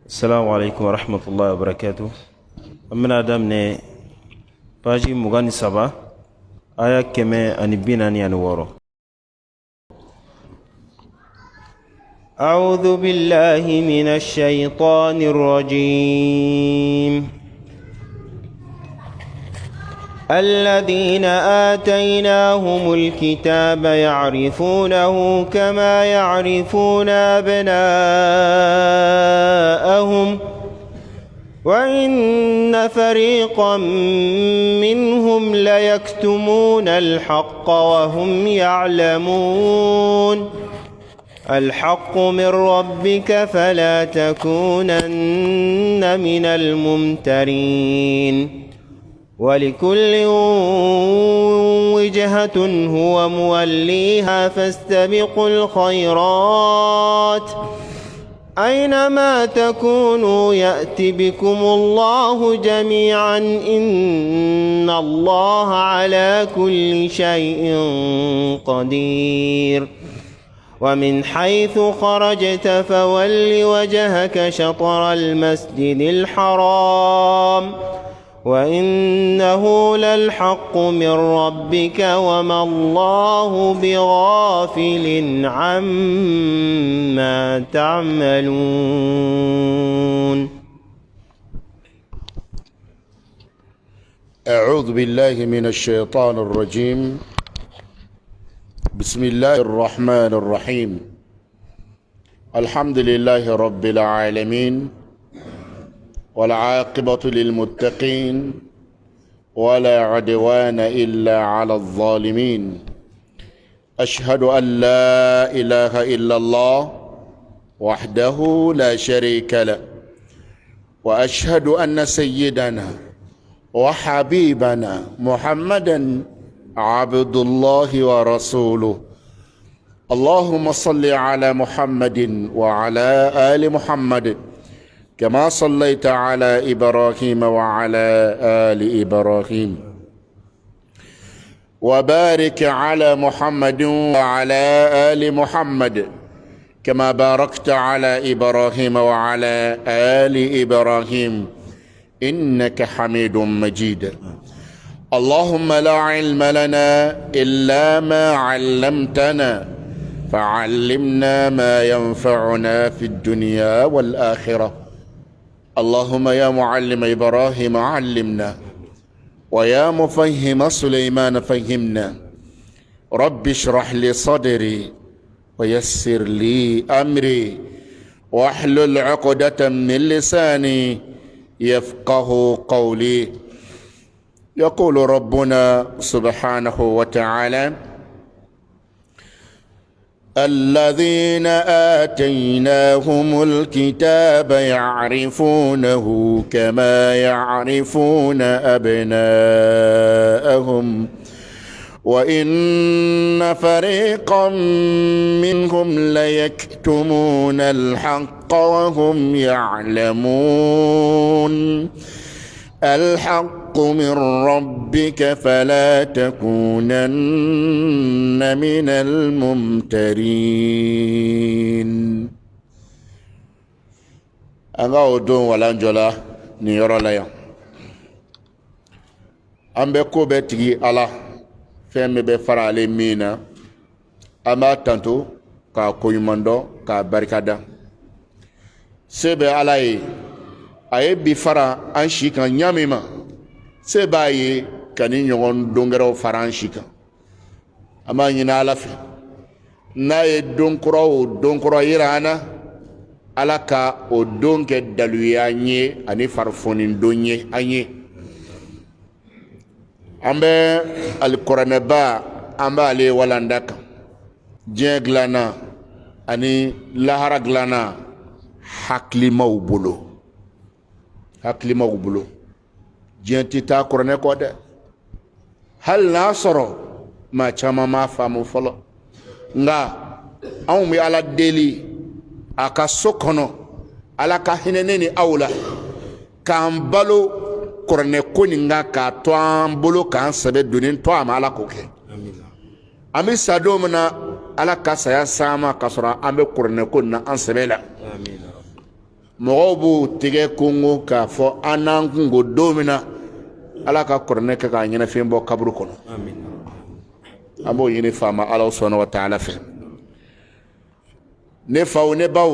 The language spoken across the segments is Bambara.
السلام عليكم ورحمة الله وبركاته. أمنا دامني باجي مغاني سبا آية كما أنبيناني أنوارو. أعوذ بالله من الشيطان الرجيم. الذين آتيناهم الكتاب يعرفونه كما يعرفون أبناءهم وإن فريقا منهم ليكتمون الحق وهم يعلمون. الحق من ربك فلا تكونن من الممترين. ولكل وجهة هو موليها فاستبقوا الخيرات أينما تكونوا يأت بكم الله جميعا إن الله على كل شيء قدير. ومن حيث خرجت فول وجهك شطر المسجد الحرام وإنه للحق من ربك وما الله بغافل عما تعملون. أعوذ بالله من الشيطان الرجيم. بسم الله الرحمن الرحيم. الحمد لله رب العالمين والعاقبة للمتقين ولا عدوان إلا على الظالمين. أشهد أن لا إله إلا الله وحده لا شريك له وأشهد أن سيدنا وحبيبنا محمدا عبد الله ورسوله. اللهم صل على محمد وعلى آل محمد كما صليت على إبراهيم وعلى آل إبراهيم وبارك على محمد وعلى آل محمد كما باركت على إبراهيم وعلى آل إبراهيم إنك حميد مجيد. اللهم لا علم لنا إلا ما علمتنا فعلمنا ما ينفعنا في الدنيا والآخرة. اللهم يا معلم إبراهيم علمنا ويا مفهم سليمان فهمنا. رب اشرح لي صدري ويسر لي أمري واحلل عقدة من لساني يفقه قولي. يقول ربنا سبحانه وتعالى: الذين آتيناهم الكتاب يعرفونه كما يعرفون أبناءهم وإن فريقا منهم ليكتمون الحق وهم يعلمون. الحق من ربك فلا تكونن من الممترين. أنا أدون ولا نجلا نيرا ليا أمبكو بتجي الله فهم بفرع لمينا أما تنتو كا كويماندو كا بركادا سبي علي aye bi fara an shi kan ɲami ma se b'a ye ka ni ɲɔgɔn dongɛrɛw fara an shi kan. an b'a ɲini ala fɛ n'a ye don kɔrɔ o don kɔrɔ yira an na ala ka o don kɛ daluya an ye ani farifoni don ye an ye. an bɛ alikuranɛba an b'ale walanda kan diɲɛ dilanna ani lahara dilanna hakilimaw bolo. hakilimaw bolo diɲɛ tɛ taa kuranɛ kɔ dɛ. hali n'a sɔrɔ maa caman m'a faamu fɔlɔ nka anw bɛ ala deli a ka so kɔnɔ ala ka hinɛ ne ni aw la k'an balo kuranɛ ko nin kan k'a to an bolo k'an sɛbɛ donni to a ma ala k'o kɛ. an bɛ sa don min na ala ka saya sama ka sɔrɔ an bɛ kuranɛ ko na an sɛbɛ la mɔgɔw b'u tigɛ kongo k'a fɔ an n'an kungo don min na ala ka kuranɛ kɛ k'a ɲɛnafin bɔ kaburu kɔnɔ an b'o ɲini faama ala sɔnna wa taala fɛ ne faw ne baw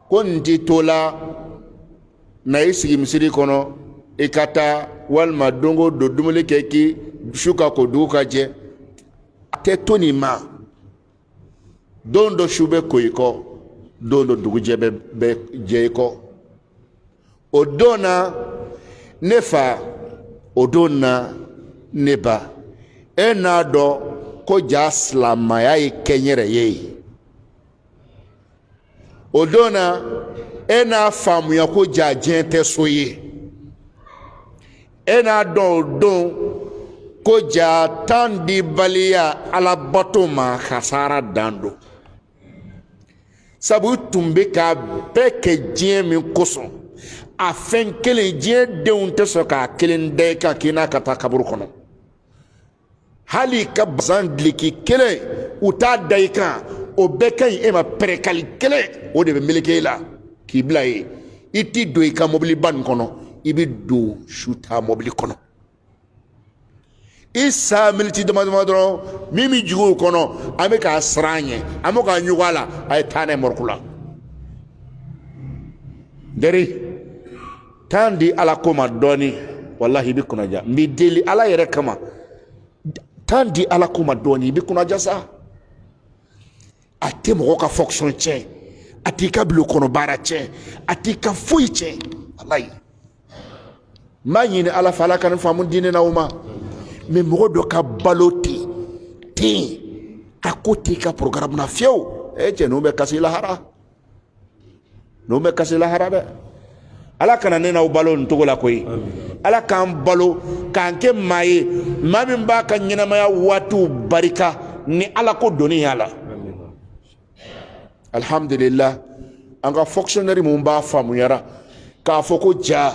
ko n ti to la na i sigi misiri kɔnɔ i ka taa walima don o don dumuni kɛ k'i su ka ko dugu ka jɛ a tɛ to nin ma don dɔ su bɛ ko i kɔ don dɔ dugujɛ bɛ jɛ i kɔ o don na ne fa o don na ne ba e n'a dɔn ko ja silamaya ye kɛnyɛrɛ ye o don na e n'a faamuya ko ja diɲɛ tɛ so ye e n'a dɔn o don ko ja tan di baliya ala bato ma kasara dan don sabu tun bɛ ka bɛɛ kɛ diɲɛ min kosɔn a fɛn kelen diɲɛ denw tɛ sɔn k'a kelen da i kan k'i n'a ka taa kaburu kɔnɔ hali ka bazan giliki kelen u t'a da i kan o bɛɛ ka ɲi e ma pɛrɛkali kelen o de bɛ meleke i la k'i bila ye i t'i don i ka mɔbiliba nin kɔnɔ i bɛ don su ta mɔbili kɔnɔ i sa miniti dama dama dɔrɔn min bɛ jigin o kɔnɔ an bɛ k'a siran an ɲɛ an bɛ k'a ɲugu a la a ye taa n'a ye mɔriku la deri tan di ala ko ma dɔɔni walahi i bɛ kunnaja n b'i deli ala yɛrɛ kama tan di ala ko ma dɔɔni i bɛ kunnaja sa a tɛ mɔgɔ ka fonction tiɲɛ a t'i ka bilo kɔnɔ baara tiɲɛ a t'i ka foyi tiɲɛ walahi n b'a ɲini ala fɛ ala ka nin faamu diinɛ na o ma mais mɔgɔ dɔ ka balo ten a ko t'i ka programme na fiyewu cɛ ninnu bɛ kasi lahara ninnu bɛ kasi lahara dɛ ala kana ne n'aw balo nin cogo la koyi ala k'an balo k'an kɛ maa ye maa min b'a ka ɲɛnamaya waatiw barika ni ala ko doni y'a la alhamdulillah an ka fonctionnaire mun b'a faamuyara k'a fɔ ko ja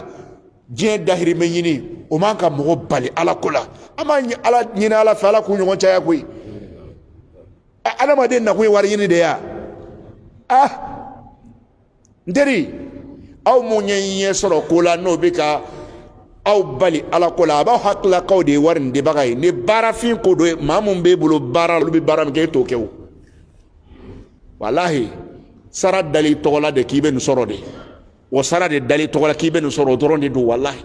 diɲɛ dahirimɛ ɲini o man ka mɔgɔ bali ala ko la an b'a ɲini ala fɛ ala k'u ɲɔgɔn caya koyi adamaden nakun ye wari ɲini de ya n teri aw mun ye ɲɛ sɔrɔ ko la n'o bɛ ka aw bali ala ko la a b'aw hakililakaw de ye wari nin debaga ye ni baarafin ko do ye maa mun b'e bolo baara olu bɛ baara min kɛ e t'o kɛ o walahi sara dali tɔgɔ la de k'i bɛ nin sɔrɔ de o sara de dali tɔgɔ la k'i bɛ nin sɔrɔ o dɔrɔn de don walahi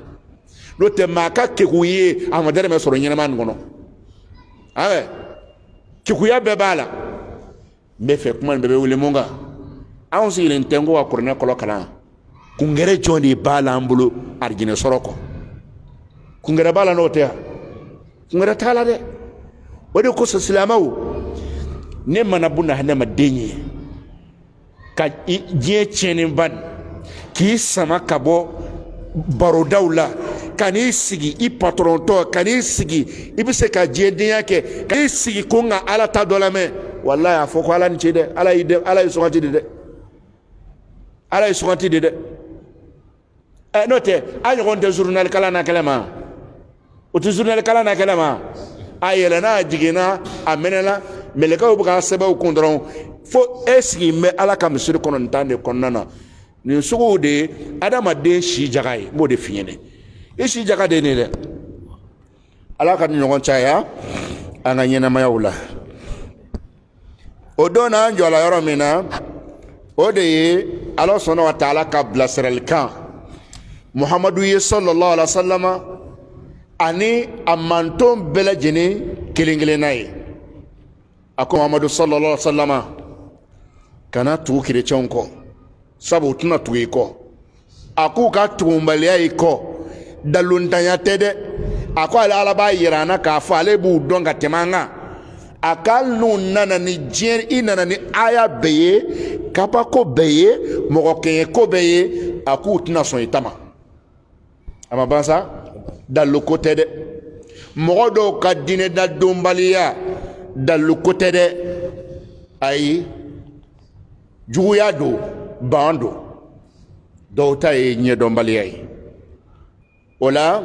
n'o tɛ maa ka kekun ye a ma dɛrɛmɛ sɔrɔ ɲɛnama nin kɔnɔ kekuya bɛɛ b'a la n bɛ fɛ kuma nin bɛɛ bɛ wele mun kan anw sigilen tɛ n ko ka kuranɛ kɔlɔ kalan kungɛrɛ jɔn de b'a la an bolo arijinɛ sɔrɔ kɔ kungɛrɛ b'a la n'o tɛ yan kungɛrɛ t'a la dɛ o de kosɔn silamɛw ne mana buna hadamaden ye ka diɲɛ tiɲɛniba k'i sama ka bɔ barodaw la ka n'i sigi i patron tɔ ka n'i sigi i bɛ se ka diɲɛdenya kɛ ka n'i sigi ko n ka ala ta dɔ lamɛn walayi a fɔ ko ala ni ce dɛ ala ye suganti de dɛ ala ye suganti de dɛ n'o tɛ a ɲɔgɔn tɛ journal kalan na kɛlɛ ma o tɛ journal kalan na kɛlɛ ma a yɛlɛnna a jiginna a mɛnɛna mɛlɛkɛw bɛ ka sɛbɛnw kun dɔrɔn fo e sigi n bɛ ala ka misiri kɔnɔ nin tan de kɔnɔna na nin suguw de ye adamaden si jaga ye n b'o de f'i ɲɛna i si jaga de ye nin dɛ ala ka ni ɲɔgɔn caya an ka ɲɛnamayaw la o don na an jɔla yɔrɔ min na o de ye ala sɔnna wa taala ka bilasiralikan muhamadu ye sallallahu alaihi wa sallam ani a manton bɛɛ lajɛlen kelen kelenna ye a ko muhamadu sallallahu alaihi wa sallam kana tugu kerecɛnw kɔ sabu u tɛna tugu i kɔ a k'u ka tugunbaliya i kɔ dalonitanya tɛ dɛ a ko ale ala b'a yira an na k'a fɔ ale b'u dɔn ka tɛmɛ an kan a ka n'u nana ni diɲɛ i nana ni aya bɛɛ ye kabako bɛɛ ye mɔgɔ kɛɲɛ ko bɛɛ ye a k'u tɛna sɔn i ta ma a ma ban sa dalu ko tɛ dɛ mɔgɔ dɔw ka diinɛ dadonbaliya dalu ko tɛ dɛ ayi juguya don ban don dɔw ta ye ɲɛdɔnbaliya ye o la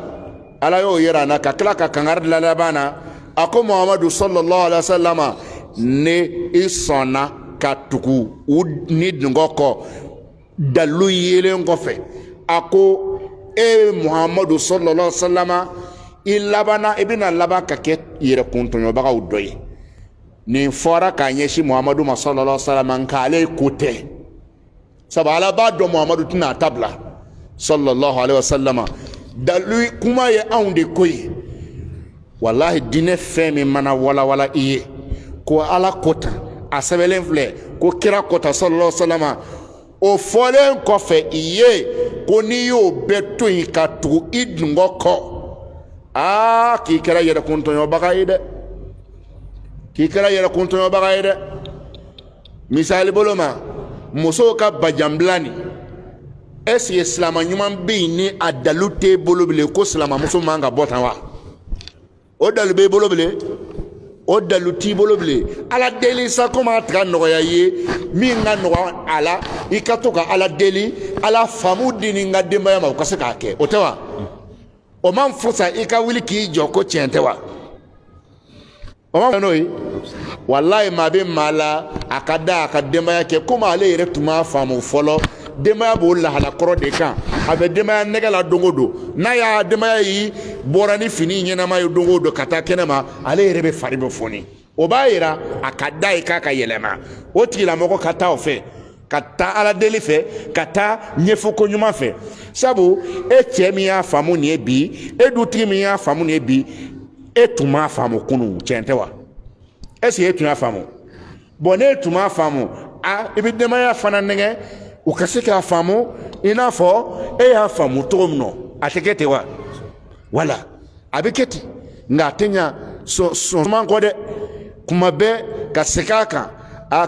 ala y'o yira an na ka tila ka kangari da laban na a ko muhamadu sallallahu alaihi wa sallam ne i sɔnna ka tugu u ni dungɔ kɔ dalu yelen kɔfɛ a ko e muhamadu sallallahu alaihi wasallam i labana i bɛna laban ka kɛ yɛrɛ kuntɔɲɔbagaw dɔ ye nin fɔra k'a ɲɛsin muhamadu ma sallallahu alaihi wasallam k'ale ko tɛ sabu ala b'a dɔn muhamadu tɛna a ta bila sallallahu alaihi wasallam dalu kuma ye anw de ko ye wallahi diinɛ fɛn min mana walawala i ye ko ala kota a sɛbɛnlen filɛ ko kira kota sallallahu alaihi wasallam o fɔlen kɔfɛ i ye ko n'i y'o bɛɛ to yen ka tugu i dungɔ kɔ k'i kɛra yɛrɛ kuntɔɲɔbaga ye dɛ k'i kɛra yɛrɛ kuntɔɲɔbaga ye dɛ misali bolo ma musow ka bajanbila nin est-ce que silama ɲuman bɛ yen ni a dalu t'e bolo bilen ko silamamuso man ka bɔ tan wa o dalu b'e bolo bilen o dalu t'i bolo bilen ala deli sa komi a tiga nɔgɔya ye min ka nɔgɔ a la i ka to ka ala deli ala faamu di ni n ka denbaya ma u ka se k'a kɛ o tɛ wa o man fusa i ka wuli k'i jɔ ko tiɲɛ tɛ wa o ma n'o ye walayi maa bɛ maa la a ka da a ka denbaya kɛ komi ale yɛrɛ tun m'a faamu fɔlɔ denbaya b'o lahala kɔrɔ de kan a bɛ denbaya nɛgɛ la don o don n'a y'a denbaya yi bɔra ni fini ɲɛnama ye don o don ka taa kɛnɛ ma ale yɛrɛ bɛ fari bɛ foni o b'a yira a ka da ye k'a ka yɛlɛma o tigilamɔgɔ ka taa o fɛ ka taa ala deli fɛ ka taa ɲɛfɔko ɲuman fɛ sabu e cɛ min y'a faamu nin ye bi e dutigi min y'a faamu nin ye bi e tun m'a faamu kunun tiɲɛ tɛ wa est-ce que e tun y'a faamu bon ne tun m'a faamu i bɛ denbaya fana nɛgɛ u ka se k'a faamu i n'a fɔ e y'a faamu cogo min na a tɛ kɛ ten wa wala a bɛ kɛ ten nka a tɛ ɲa sɔnman kɔ dɛ kuma bɛɛ ka segin a kan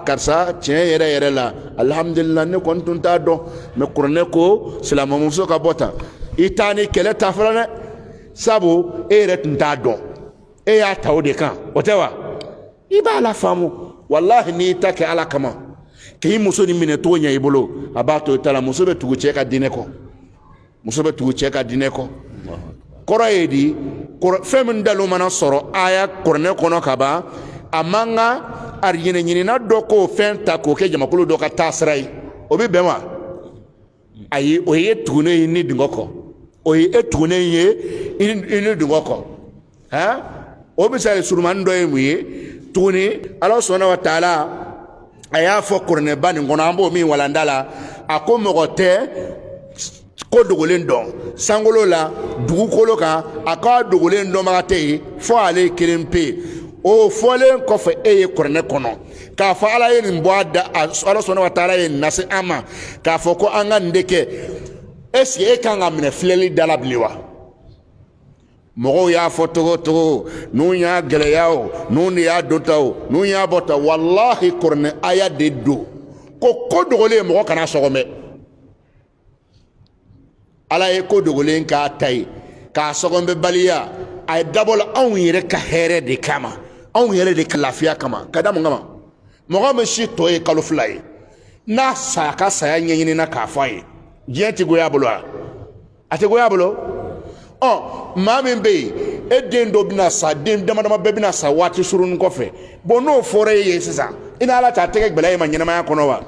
karisa tiɲɛ yɛrɛ yɛrɛ la alihamudulila ne kɔni tun t'a dɔn mɛ kuranɛ ko silamɛmuso ka bɔ tan i t'a ni kɛlɛ ta fɔlɔ dɛ sabu e yɛrɛ tun t'a dɔn e y'a ta o de kan o tɛ wa i b'a la faamu walahi n'i ta kɛ ala kama k'i muso ni minɛ cogo ɲɛ i bolo a b'a to i ta la muso bɛ tugu cɛ ka diinɛ kɔ muso bɛ tugu cɛ ka diinɛ kɔ kɔrɔ ye di fɛn min dalen mana sɔrɔ aya kuranɛ kɔnɔ ka ban a man ka a ɲinɛɲinina dɔ k'o fɛn ta k'o kɛ jamakulu dɔ ka taa sira ye o bɛ bɛn wa ayi o ye tugunen ye ni dungɔ kɔ o ye e tugunen ye i ni dungɔ kɔ o misali surumani dɔ ye mun ye tuguni ala sɔnna wa taala a y'a fɔ kuranɛba nin kɔnɔ an b'o min walanda la a ko mɔgɔ tɛ ko dogolen dɔn sankolo la dugukolo kan a ka dogolen dɔnbaga tɛ yen fɔ ale kelen pe o fɔlen kɔfɛ e ye kuranɛ kɔnɔ k'a fɔ ala ye nin bɔ a da ala sɔnna wa taala ye nin lase an ma k'a fɔ ko an ka nin de kɛ est-ce que e kan ka minɛ filɛli da la bilen wa mɔgɔw y'a fɔ togo o togo n'u y'a gɛlɛya o n'u de y'a dɔn ta o n'u y'a bɔ ta walahi kuranɛ aya de don ko dogolen mɔgɔ kana sɔgɔmɛ ala ye ko dogolen k'a ta ye k'a sɔgɔnbɛbaliya a ye dabɔ la anw yɛrɛ ka hɛrɛ de kama anw yɛrɛ de ka lafiya kama ka da mun kama mɔgɔ min si tɔ ye kalo 2 ye n'a sa ka saya ɲɛɲinina k'a fɔ a ye diɲɛ tɛ goya a bolo wa a tɛ goya a bolo maa min bɛ yen e den dɔ bɛna sa den damadama bɛɛ bɛna sa waati surunin kɔfɛ bon n'o fɔra e ye sisan i ni ala t'a tɛgɛ gbɛlɛ e ma ɲɛnamaya kɔnɔ wa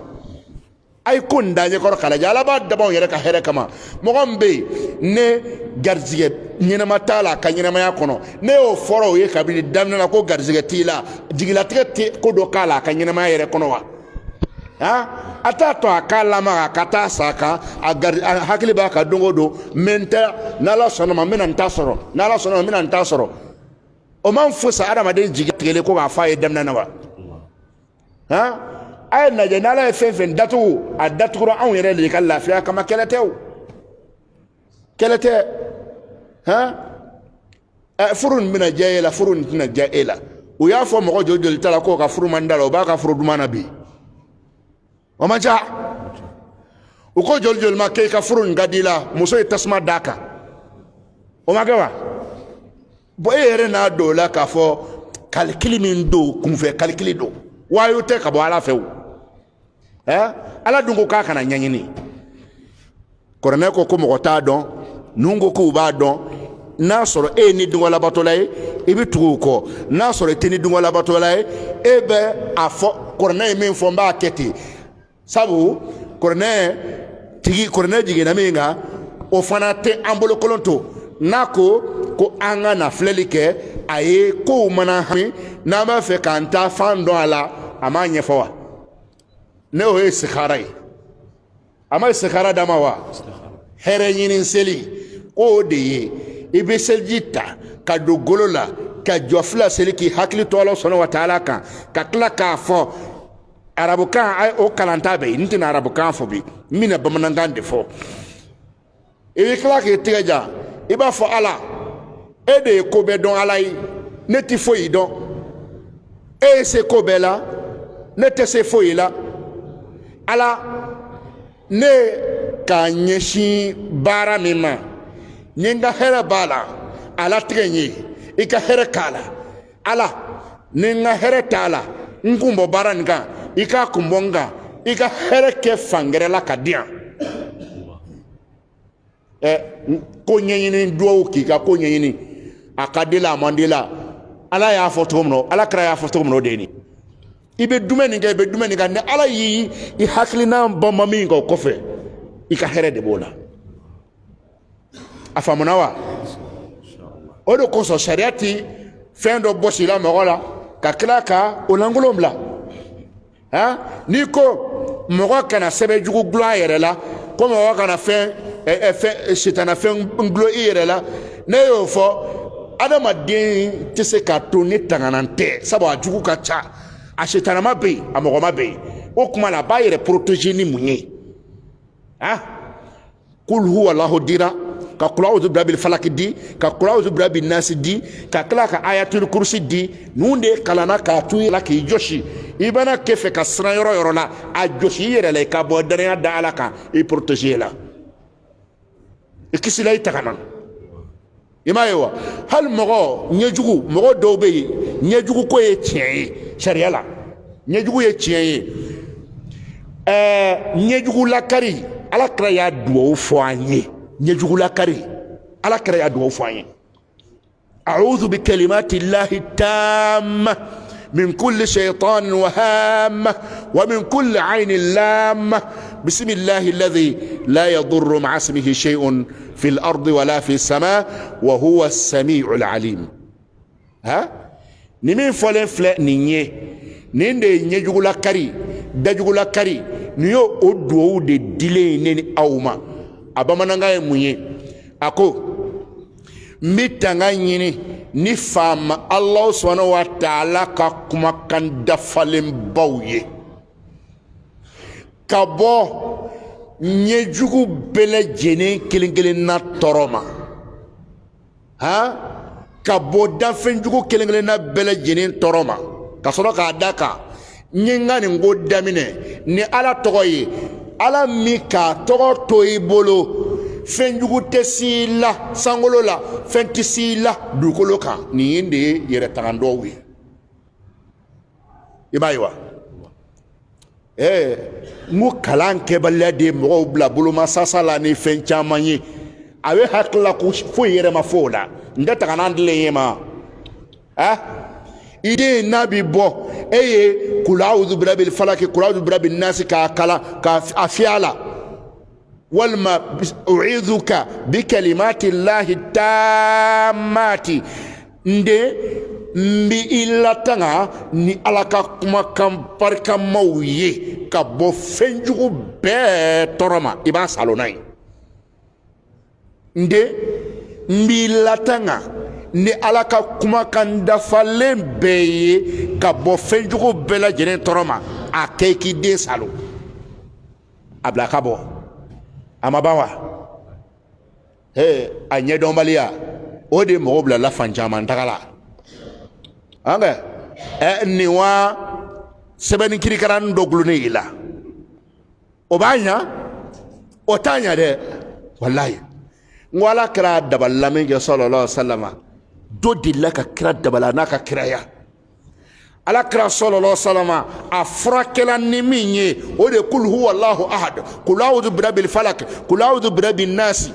a ye ko nin da ɲɛkɔrɔ k'a lajɛ ala b'a dabɔ anw yɛrɛ ka hɛrɛ kama mɔgɔ min bɛ yen ne garizigɛ ɲɛnama t'a la a ka ɲɛnamaya kɔnɔ ne y'o fɔra o ye kabini daminɛ na ko garizigɛ t'i la jigilatigɛ tɛ ko dɔ k'a la a ka ɲɛnamaya yɛrɛ kɔnɔ wa a t'a to a k'a lamaga ka taa sa kan a hakili b'a ka don o don mɛ n tɛ n'ala sɔnna ma n bɛna n ta sɔrɔ n'ala sɔnna ma n bɛna n ta sɔrɔ o man fusa adamaden jigi tigɛlen ko k'a fɔ a ye daminɛ na wa a ye lajɛ n'ala ye fɛn fɛn datugu a datugura anw yɛrɛ de ka lafiya kama kɛlɛ tɛ o kɛlɛ tɛ furu nin bɛna diya e la furu nin tɛna diya e la u y'a fɔ mɔgɔ joli joli ta la k'o ka furu man da la o b'a ka furu duman na bi o man ca u ko joli joli ma k'e ka furu nin ka di la muso ye tasuma d'a kan o ma kɛ wa bon e yɛrɛ n'a don o la k'a fɔ kalikili min don kunfɛ kalikili don waayo tɛ ka bɔ ala fɛ o ala dun ko k'a kana ɲɛɲini kuranɛ ko mɔgɔ t'a dɔn ninnu ko k'u b'a dɔn n'a sɔrɔ e ni dungo labatɔla ye i bɛ tugu o kɔ n'a sɔrɔ i tɛ ni dungo labatɔla ye e bɛ a fɔ kuranɛ ye min fɔ n b'a kɛ ten sabu kuranɛ jiginna min kan o fana tɛ an bolo kolon to n'a ko an ka na filɛli kɛ a ye kow mana hami n'an b'a fɛ k'an ta fan dɔn a la a m'a ɲɛfɔ wa ne o ye istikhara ye a ma istikhara d'a ma wa hɛrɛ ɲini seli o de ye i bɛ seliji ta ka don golo la ka jɔ fila seli k'i hakili to Ala subhanahu wa taala kan ka tila k'a fɔ arabukan o kalanta bɛ yen n tɛna arabukan fɔ bi n bɛna bamanankan de fɔ i bɛ tila k'i tigɛ ja i b'a fɔ Ala e de ye ko bɛɛ dɔn Ala ye ne tɛ foyi dɔn e ye se ko bɛɛ la ne tɛ se foyi la Ala ne k'a ɲɛsin baara min ma n ye n ka hɛrɛ b'a la Ala tigɛ n ye i ka hɛrɛ k'a la Ala ni n ka hɛrɛ t'a la n kun bɔ baara nin kan i k'a kun bɔ n kan i ka hɛrɛ kɛ fan gɛrɛ la ka di yan ko ɲɛɲini duwawu k'i ka ko ɲɛɲini a ka di la a man di la Ala y'a fɔ cogo min na Ala kira y'a fɔ cogo min na o de ye nin i bɛ dumuni nin kɛ i bɛ dumuni nin kɛ ni Ala y'i hakilina bama min kan o kɔfɛ i ka hɛrɛ de b'o la a faamuna wa o de kosɔn sariya ti fɛn dɔ bɔsila mɔgɔ la ka tila ka o lankolon bila n'i ko mɔgɔ kana sɛbɛ jugu gulon a yɛrɛ la ko mɔgɔ kana sitana fɛn gulon i yɛrɛ la ne y'o fɔ adamaden tɛ se k'a to ni tanganan tɛ sabu a jugu ka ca a sitanama bɛ yen a mɔgɔma bɛ yen o tuma la a b'a yɛrɛ protéger ni mun ye kul huwa Allahu dira ka kul a'udhu birabbil falaki di ka kul a'udhu birabbin nasi di ka tila ka ayatul kursi di ninnu de kalanna k'a to i la k'i jɔsi i bɛna kɛ fɛ ka siran yɔrɔ yɔrɔ la a jɔsi i yɛrɛ la i ka bɔ danaya da Ala kan i protéger la i kisila i tagana i m'a ye wa hali ɲɛjugu mɔgɔ dɔw bɛ yen ɲɛjugu ko ye tiɲɛ ye sariya la ɲɛjugu ye tiɲɛ ye ɲɛjugu lakari Ala kira y'a duwawu fɔ an ye ɲɛjugu lakari Ala kira y'a duwawu fɔ an ye a'udhu bi kalimati llahi tamma min kulli shaytanin wa hamma wa min kulli aynin lamma bismillahi alladhi la yadurru ma'a ismihi shay'un fil ardi wala fis sama wa huwa as-sami'ul alim ni min fɔlen filɛ nin ye nin de ye ɲɛjugu lakari dajugu lakari nin y'o o duwawu de dilen ne ni aw ma a bamanankan ye mun ye a ko n bɛ tanga ɲini ni faama Ala subhanahu wa taala ka kumakan dafalenbaw ye ka bɔ ɲɛjugu bɛɛ lajɛlen kelen kelenna tɔɔrɔ ma ka bɔ danfɛnjugu kelen kelenna bɛɛ lajɛlen tɔɔrɔ ma ka sɔrɔ k'a da kan n ye n ka nin ko daminɛ ni Ala tɔgɔ ye Ala min k'a tɔgɔ to i bolo fɛnjugu tɛ s'i la sankolo la fɛn tɛ s'i la dugukolo kan nin de ye yɛrɛ tagandɔw ye i b'a ye wa n ko kalan kɛbaliya de ye mɔgɔw bila bolomasasa la ni fɛn caman ye a bɛ hakili la ko foyi yɛrɛ ma fɔ o la n tɛ taga n'an dilen ye ma iden n'a bi bɔ e ye kul a'udhu birabbil falaki kul a'udhu birabbin nasi k'a kala k'a fiyɛ a la walima u'idhuka bi kalimati llahi tammati nde n bi i latanga ni Ala ka kumakan barikamaw ye ka bɔ fɛnjugu bɛɛ tɔɔrɔ ma i b'a salo n'a ye nde n b'i latanga ni Ala ka kumakan dafalen bɛɛ ye ka bɔ fɛnjugu bɛɛ lajɛlen tɔɔrɔ ma a kɛ i k'i den salo a bila ka bɔ a ma ban wa a ɲɛdɔnbaliya o de ye mɔgɔw bila la fan caman taga la nin wa sɛbɛnni kirikaran dɔ gulonnen i la o b'a ɲa o t'a ɲa dɛ walayi n ko Ala kɛra dabali min kɛ sallallahu alaihi wa sallam dɔ delila ka kira dabala n'a ka kiraya Ala kira sallallahu alaihi wa sallam a furakɛla ni min ye o de kul huwa Allahu ahad kul a'udhu birabbil falak kul a'udhu birabbin nasi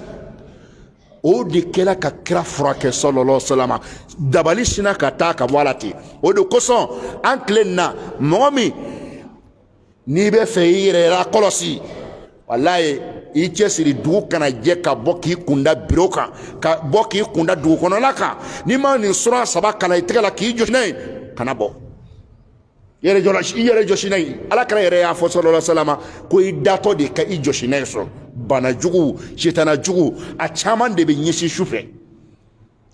o de kɛla ka kira furakɛ sallallahu alaihi wasallam dabali sina ka taa ka bɔ a la ten o de kosɔn an tile nin na mɔgɔ min n'i bɛ fɛ i yɛrɛ lakɔlɔsi walayi i cɛsiri dugu kana jɛ ka bɔ k'i kunda biro kan ka bɔ k'i kunda dugu kɔnɔna kan n'i ma nin sura saba kalan i tɛgɛ la k'i jɔsi n'a ye kana bɔ i yɛrɛ jɔsi n'a ye ala kɛra yɛrɛ y'a fɔ sallallahu alaihi wasallam ko i datɔ de ka i jɔsi n'a ye sɔrɔ bana jugu sitana jugu a caman de bɛ ɲɛsin sufɛ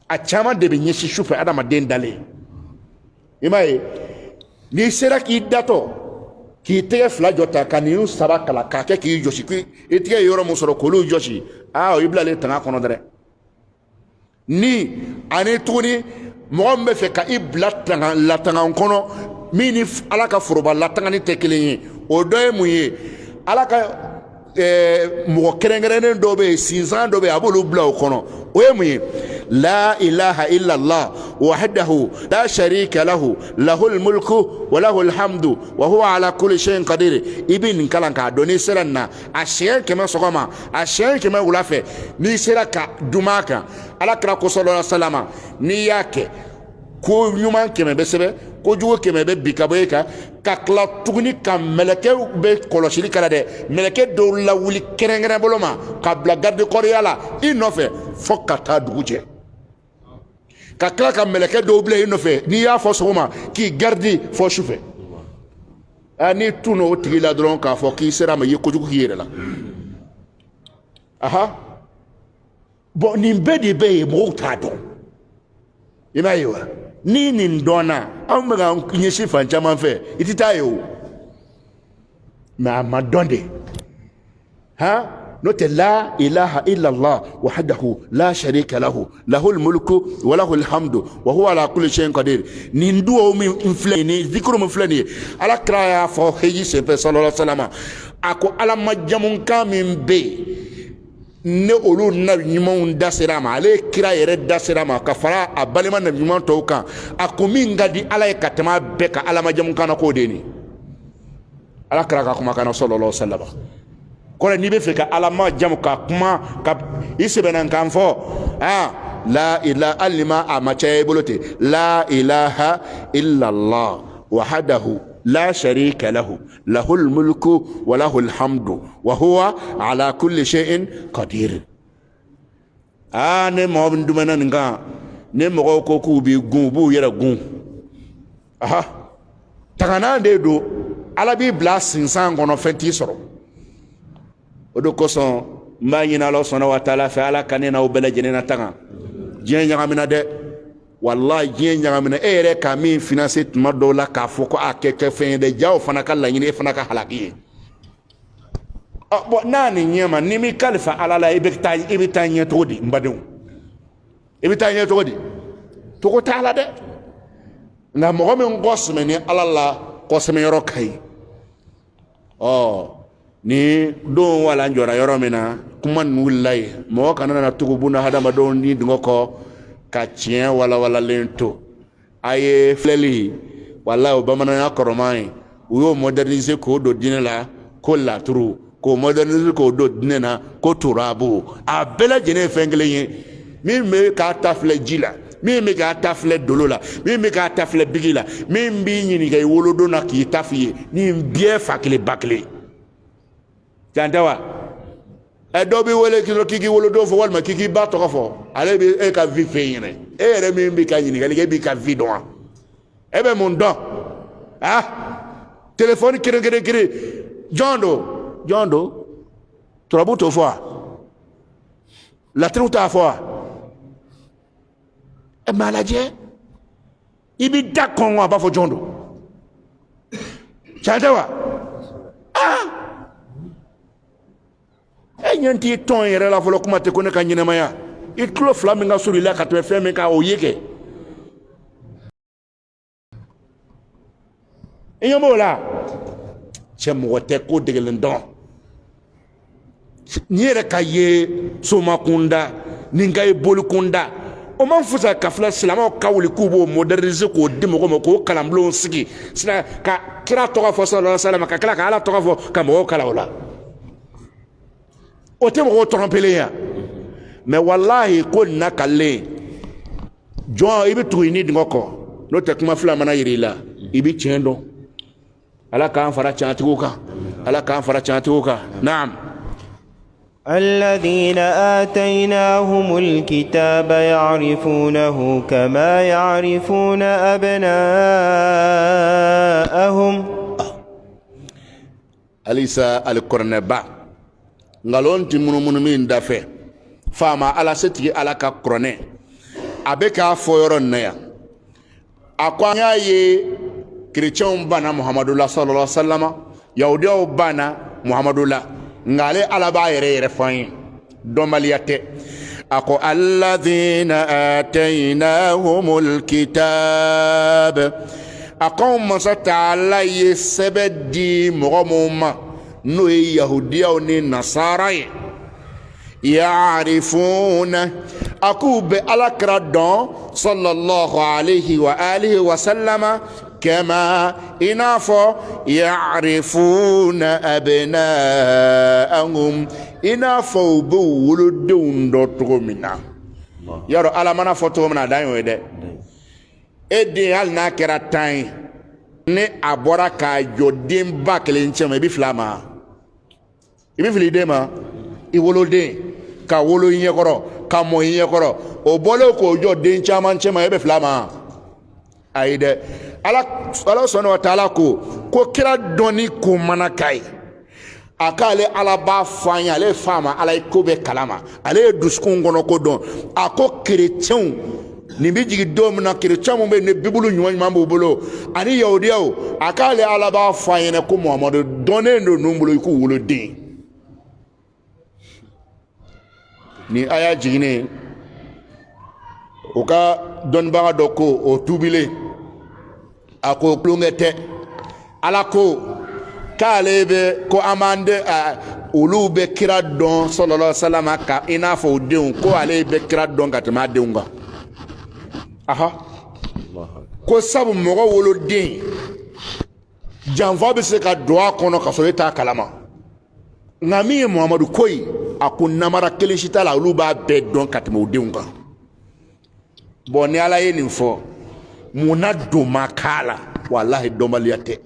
a caman de bɛ ɲɛsin sufɛ adamaden dalen i m'a ye n'i sera k'i datɔ k'i tɛgɛ fila jɔ ta ka nin saba kala k'a kɛ k'i jɔsi i tɛgɛ ye yɔrɔ min sɔrɔ k'olu jɔsi o i bilalen tanga kɔnɔ dɛrɛ ni ani tuguni mɔgɔ min bɛ fɛ ka i bila latanga kɔnɔ min ni ala ka foroba latangani tɛ kelen ye o dɔ ye mun ye ala ka mɔgɔ kɛrɛnkɛrɛnnen dɔw bɛ yen sinsan dɔ bɛ yen a b'olu bila o kɔnɔ o ye mun ye la ilaha illallah wahdahu la sharika lahu lahul mulku wa lahul hamdu wa huwa ala kulli shay'in qadir i bɛ nin kalan k'a dɔn n'i sera nin na a siɲɛ 100 sɔgɔma a siɲɛ 100 wula fɛ n'i sera ka dum'a kan ala kira ko sallallahu alaihi wasallam n'i y'a kɛ ko ɲuman 100 bɛ sɛbɛn ko jugu 100 bɛ bi ka bɔ e kan ka tila tuguni ka mɛlɛkɛw bɛ kɔlɔsili kala dɛ mɛlɛkɛ dɔw lawuli kɛrɛnkɛrɛn bolo ma ka bila garde kɔriya la i nɔfɛ fo ka taa dugu jɛ ka tila ka mɛlɛkɛ dɔw bila i nɔfɛ n'i y'a fɔ sɔgɔma k'i gardi fɔ sufɛ n'i tunna o tigi la dɔrɔn k'a fɔ k'i sera a ma i ye kojugu k'i yɛrɛ la aha bɔn nin bɛɛ de bɛ yen mɔgɔw t'a dɔn i m'a ye wa ni nin dɔnna anw bɛ ka ɲɛsin fan caman fɛ i tɛ taa ye o mɛ a ma dɔn de n'o tɛ la ilaha illallah wahdahu la sharika lahu lahul mulku wa lahul hamdu wa huwa ala kulli shay'in qadir nin duwawu min filɛ nin zikuru min filɛ nin ye ala kira y'a fɔ heji senfɛ sallallahu alaihi wasallam a ko ala majamunkan min bɛ yen ne olu nabi ɲumanw da sera ma ale kira yɛrɛ da sera ma ka fara a balima nabi ɲuman tɔw kan a ko min ka di ala ye ka tɛmɛ a bɛɛ ka ala majamunkan na k'o de ye nin ala kira ka kumakan na sallallahu alaihi wasallam kɔrɔ n'i bɛ fɛ ka ala majamu ka kuma ka i sɛbɛnna kan fɔ la ilaha hali ma a ma caya i bolo ten la ilaha illallah wahdahu la sharika lahu lahul mulku wa lahul hamdu wa huwa ala kulli shay'in qadir ne mɔgɔ min dumɛna nin kan ne mɔgɔw ko k'u b'i gun u b'u yɛrɛ gun tagana de don ala b'i bila sinsan kɔnɔ fɛn t'i sɔrɔ o de kosɔn n b'a ɲini ala sɔnna wa taala fɛ ala ka ne n'aw bɛɛ lajɛlen na tanga diɲɛ ɲagamina dɛ wallahi diɲɛ ɲagamina e yɛrɛ ka min finance tuma dɔw la k'a fɔ ko a kɛ fɛn ye dɛ jaw fana ka laɲini e fana ka halaki ye bon n'a ni ɲɛ ma ni mi kalifa ala la i bɛ taa ɲɛ cogo di n badenw i bɛ taa ɲɛ cogo di cogo t'a la dɛ nka mɔgɔ min kɔsɛmɛ ni ala la kɔsɛmɛ yɔrɔ ka ɲi ni don wala n jɔra yɔrɔ min na kuma ninnu wulila yen mɔgɔ kana na tugu buna hadamadenw ni dingɛ kɔ ka tiɲɛ walawalalen to a ye filɛli wala o bamananya kɔrɔman ye u y'o moderniser k'o don diinɛ la ko laturu k'o moderniser k'o don diinɛ na ko turabu a bɛɛ lajɛlen ye fɛn kelen ye min bɛ k'a ta filɛ ji la min bɛ k'a ta filɛ dolo la min bɛ k'a ta filɛ bigi la min b'i ɲininka i wolodon na k'i ta f'i ye nin bɛɛ fa kelen ba kelen can tɛ wa dɔw b'i wele k'i k'i wolodon fɔ walima k'i k'i ba tɔgɔ fɔ ale bɛ e ka vie fɛ ɲɛnɛ e yɛrɛ min bɛ ka ɲininkali kɛ e b'i ka vie dɔn wa e bɛ mun dɔn téléphone keren jɔn do turabu t'o fɔ wa laturu t'a fɔ wa mɛ a lajɛ i b'i da kɔn wa a b'a fɔ jɔn do can tɛ wa e ɲɛ t'i tɔn yɛrɛ la fɔlɔ kuma tɛ ko ne ka ɲɛnɛmaya i tulo fila min ka surun i la ka tɛmɛ fɛn min kan o ye kɛ i ɲɛ b'o la cɛ mɔgɔ tɛ ko degelen dɔn n'i yɛrɛ ka ye somakunda ni ka ye bolikunda o man fusa ka filɛ silamɛw ka wuli k'u b'o moderniser k'o di mɔgɔw ma k'o kalanbulonw sigi ka kira tɔgɔ fɔ sallallahu alaihi wasallam ka tila ka ala tɔgɔ fɔ ka mɔgɔw kalan o la o tɛ mɔgɔw tɔrɔnpelen ya mais wallahi ko nakale jon ibi tuini dingoko no te kuma fula mana yirila ibi chendo ala kan fara chatuka ala kan fara chatuka naam الذين آتيناهم الكتاب يعرفونه كما يعرفون أبناءهم أليس القرنبا ngalon ti munu min dafe fama ala setigi ala ka krone abeka foyoro naya akwanya ye chrétien bana muhammadullah sallallahu alaihi wasallam yahudiyo bana muhammadullah ngale ala ba yere fayin domaliyate ako alladhina atainahumul kitab akom masata ala yesebedi mogomuma no yahudiya ni nasara ya'rifuna akube alakra don sallallahu alayhi wa alihi wa sallama kama inafo ya'rifuna abna'ahum inafo bu wuludun dotromina yaro ala mana foto mana dayo de ede hal na kera tan ne abora ka jodin bakle nchema bi flama ibi filidema iwolode ka wolo yin koro ka mo yin koro o bolo ko jodin chama nchema ebe flama aide ala sonu wa taala ko kira doni ko manakai akale ala ba fanya ale fama ala ko be kalama ale duskun gono ko don ako chrétien ni bi jigi dom na chrétien mo be ne bibulu nyuma mambo bolo ani yahudiyo akale ala ba fanya ko muhammadu donne no numbulo ko wulo din ni aya jigine oka don baga doko o tubile ako klungete alako kalebe ko amande ulu be kira don sallallahu alaihi wasallam ka inafo deun ko ale be kira don katma deunga aha ko sabu mogo wolo den janva be se ka doa kono ka so ta kalama ngami muhammadu koyi akun namara kelen shitala ulu ba be don katma deunga boni ala yeni fo muna doma kala wallahi domaliyate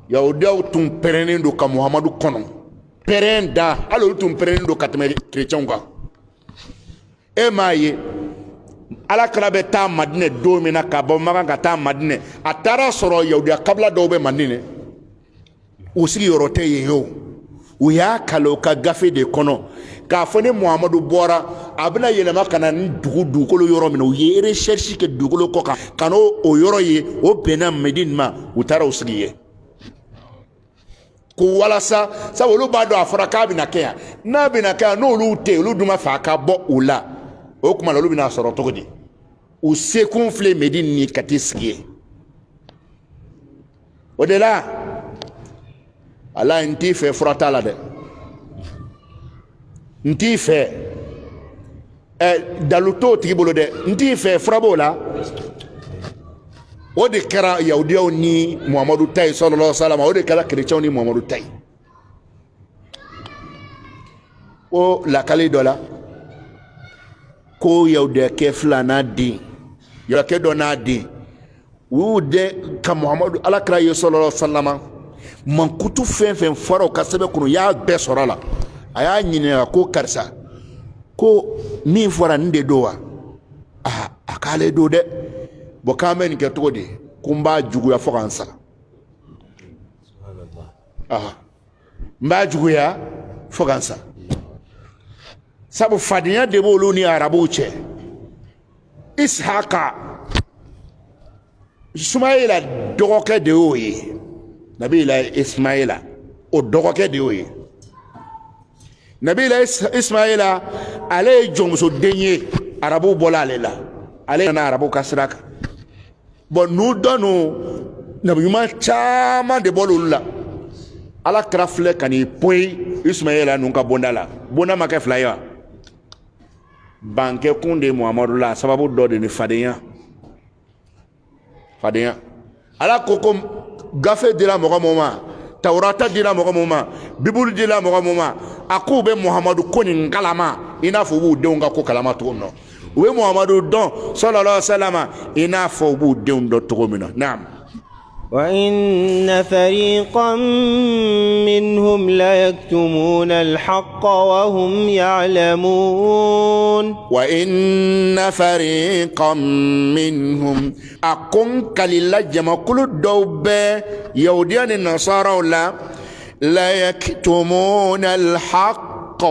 yahudiyaw tun perenen do ka muhammadu kono perenda alo tun perenen do ka teme chrétien ga e maye ala kala be ta madine do mina ka bo maga ka ta madine atara soro yahudiya kabla do be madine usigi yorote yeyo uya kalo ka gafe de kono ka fone muhammadu bora abna yelema kana dugu dugukolo yoro mina u ye recherche ke dugukolo ko kan kano o yoro ye o bena medine ma utara usigi ye ko walasa sabolu ba do afara ka bina kaya na bina kaya no lu te lu duma fa ka bo ula o kuma lu bina soro togodi u se conflit medine ni katiski o de la ala nti fe frata la de nti fe daluto tibolo de nti fe frabola o de kara yahudiyaw ni muhammadu tay sallallahu alaihi wasallam o de kara chrétien ni muhammadu tay o la kale dola ko yahudiya ke flana di ya ke dona di wu de ka muhammadu ala kara sallallahu alaihi wasallam man kutu fen faro ka sebe kunu ya be sorala aya nyine ko karsa ko min fora nde dowa akale do de bo kamen ke todi kumba jugu ya fokansa subhanallah mba jugu ya fokansa sabu fadinya de bolu ni arabu che ishaqa ismaila dogoke de oyi nabila ismaila o dogoke de oyi nabila ismaila ale jongso denye arabu bola lela ale na arabu kasraka bon nous donnons nabiyuma chama de bolula ala krafle kani point ismaila nunka bondala bona make flyer banke kunde muhammadu la sababu do de ni fadenya ala koko gafe de la moga moma Taurata dila mɔgɔ mun ma Bible dila mɔgɔ mun ma a k'u bɛ Muhamadu ko nin kalama i n'a fɔ u b'u denw ka ko kalama cogo min na u bɛ Muhamadu dɔn sallallahu alaihi wasallam i n'a fɔ u b'u denw dɔn cogo min na naam وإن فريقا منهم ليكتمون الحق وهم يعلمون وإن فريقا منهم أكون كليلا جمع كل الدوبة يهوديان النصارى لا يكتمون الحق